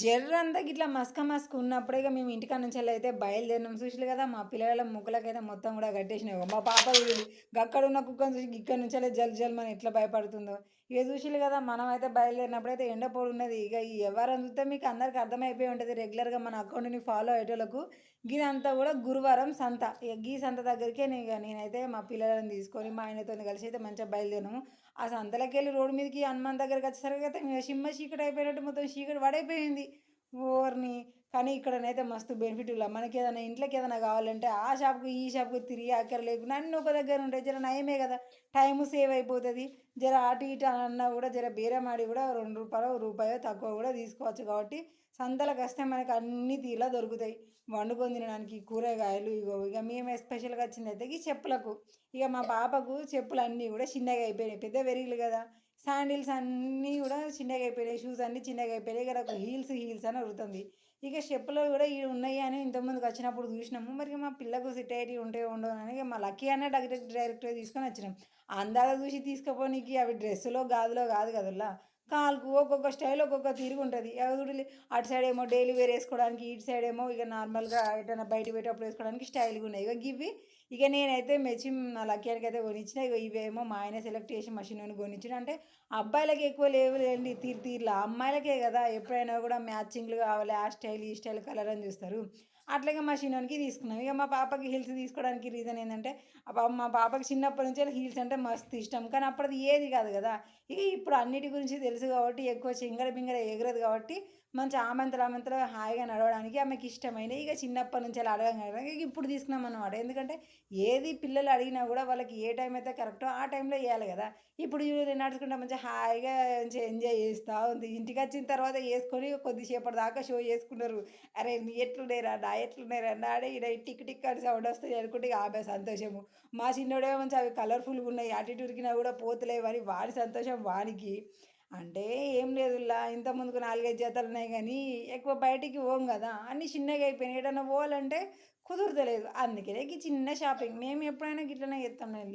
జర్రంతా గిట్లా మసక ఉన్నప్పుడే ఇగ మేము ఇంటికాడ నుంచెల్లయితే బయలుదేరినాం. చూసిర్రు గదా! మా పిల్లగాళ్ళ ముక్కులకైతే మొత్తం గూడా కట్టేసినాయి. మా పాప చూడుర్రి గక్కడున్న కుక్కని చూసి ఇక్కడి నుంచెల్లే జల్ జల్‌మని ఎట్లా భయపడుతుందో. ఇగ చూసిర్రు గదా! మనమైతే బయలుదేరినప్పుడైతే ఎండ పొడున్నది. ఇగ ఈ యవ్వారం చూస్తే మీకు అందరికి అర్థమైపోయి ఉంటది. రెగ్యులర్‌గా మన అకౌంట్‌ని ఫాలో అయ్యేటోళ్ళకు గిదంతా గూడా గురువారం సంత. ఇగ గీ సంత దగ్గరికే నేనైతే మా పిల్లలని తీసుకొని మా ఆయనతోని కలిసి అయితే మంచిగా బయలుదేరినాము. ఆ సంతలకెళ్ళి రోడ్డు మీదకి హనుమాన్ దగ్గరకొచ్చేసరికి అయితే షిమ్మ చీకటి అయిపోయినట్టు మొత్తం చీకటి పడైపోయింది. ఓర్ని! కానీ ఇక్కడనైతే మస్తు బెనిఫిట్‌లా మనకేదైనా ఇంట్లోకేదైనా కావాలంటే ఆ షాప్‌కి, ఈ షాప్‌కి తిరిగే అక్కర లేకుండా అన్నీ ఒక దగ్గర ఉంటాయి. జర నయమే గదా! టైము సేవ్ అయిపోతది. జర అటు ఇటు అన్నా గూడా జర బేరమాడి గూడా రూ. 2 రూపాయో తక్కువ గూడా తీసుకోవచ్చు కాబట్టి సంతలకొస్తే మనకు అన్ని తీరులా దొరుకుతాయి. వండుకొని తినడానికి కూరగాయలు ఇగో ఇగ మేము ఎస్పెషల్‌గా వచ్చిందైతే ఈ చెప్పులకు. ఇగ మా పాపకు చెప్పులన్నీ గూడా చిన్నగా అయిపోయినాయి. పెద్ద పెరిగిల్లు గదా! శాండిల్స్ అన్నీ గూడా చిన్నగయిపోయినాయి. షూస్ అన్నీ చిన్నగయిపోయినాయి. ఇగ నాకు హీల్స్ అని ఒరుతుంది. ఇక చెప్పులు గూడా ఉన్నాయి అని ఇంతకుముందుకొచ్చినప్పుడు జూసినాము. మరి మా పిల్లకు సెట్ అయ్యేటివి ఉంటాయో ఉండవో ఇగ మా లక్కీ అన్న డైరెక్ట్‌గా తీసుకొనొచ్చినాం. అందాల జూసి తీసుకపోనీకి అవి డ్రెస్సులో, గాదులో గాదు గదుల్లా. కాలుకు ఒక్కొక్క స్టైల్ ఒక్కొక్క తిరుగుంటది. అవి చూడుల్లి అటు సైడేమో డైలీ వేర్ ఏసుకోవడానికి, ఇటు సైడేమో ఇగ నార్మల్‌గా ఎటైనా బయటికి పోయేటప్పుడు ఏసుకోవడానికి స్టైల్‌గున్నాయి. ఇగ గివ్వి ఇగ నేనైతే మెచ్చి నా లక్కీ గానికైతే కొనిచ్చిన. ఇగో ఇవేమో మా ఆయన సెలెక్ట్ చేసి మా చిన్నోనికి కొనిచ్చిండు. అంటే అబ్బాయిలకి ఎక్కువ లేవులేండి తీరులా. అమ్మాయిలకే గదా! ఎప్పుడైనా గూడా మ్యాచింగ్‌లు గావాలి. ఆ స్టైల్, ఈ స్టైల్, కలర్ అని జూస్తారు. అట్లాగే మా చిన్నోనికి తీసుకున్నాం. ఇగ మా పాపకి హీల్స్ తీసుకోవడానికి రీజన్ ఏందంటే, మా పాపకి చిన్నప్పటి నుంచే హీల్స్ అంటే మస్తు ఇష్టం. కానీ అప్పుడది ఏది గాదు గదా! ఇగ ఇప్పుడు అన్నిటి గురించి తెలుసు గాబట్టి, ఎక్కువ చింగర పింగర ఎగరదు గాబట్టి, మంచి ఆమంతల ఆమంతల హాయిగా నడవడానికి ఆమెకిష్టమైనయి. ఇగ చిన్నప్పటి నుంచి అలా అడగంగానే ఇగ ఇప్పుడు తీసుకున్నామనమాట. ఎందుకంటే, ఏది పిల్లలు అడిగినా గూడా వాళ్ళకి ఏ టైం అయితే కరెక్టో ఆ టైంలో ఎయాలి గదా! ఇప్పుడు చూడు నడుచుకుంటా మంచిగా హాయిగా మంచిగా ఎంజాయ్ చేస్తా ఉంది. ఇంటికొచ్చిన తర్వాత యేసుకొని కొద్దిసేపటి దాకా షో చేసుకున్నారు. అరే! నీ ఎట్లున్నాయిరా? ఎట్లున్నాయిరా? నాడే ఈడ టిక్ టిక్ అని సౌండ్ వస్తాయి అనుకుంటే ఇగ ఆమె సంతోషము. మా చిన్నోడేమో మంచిగా అవి కలర్‌ఫుల్‌గున్నాయి. అటు ఇటు ఉరికినా గూడా పోతలేవని వాడి సంతోషం వానికి. అంటే ఏం లేదులా ఇంతకుముందుకు 4, 5 జతలున్నాయి గానీ, ఎక్కువ బయటికి పోము గదా! అన్నీ చిన్నగా అయిపోయినాయి. ఎటన్నా పోవాలంటే కుదురుతలేదు. అందుకనే చిన్న షాపింగ్. మేము ఎప్పుడైనా గిట్లనే చేస్తాంలేండి.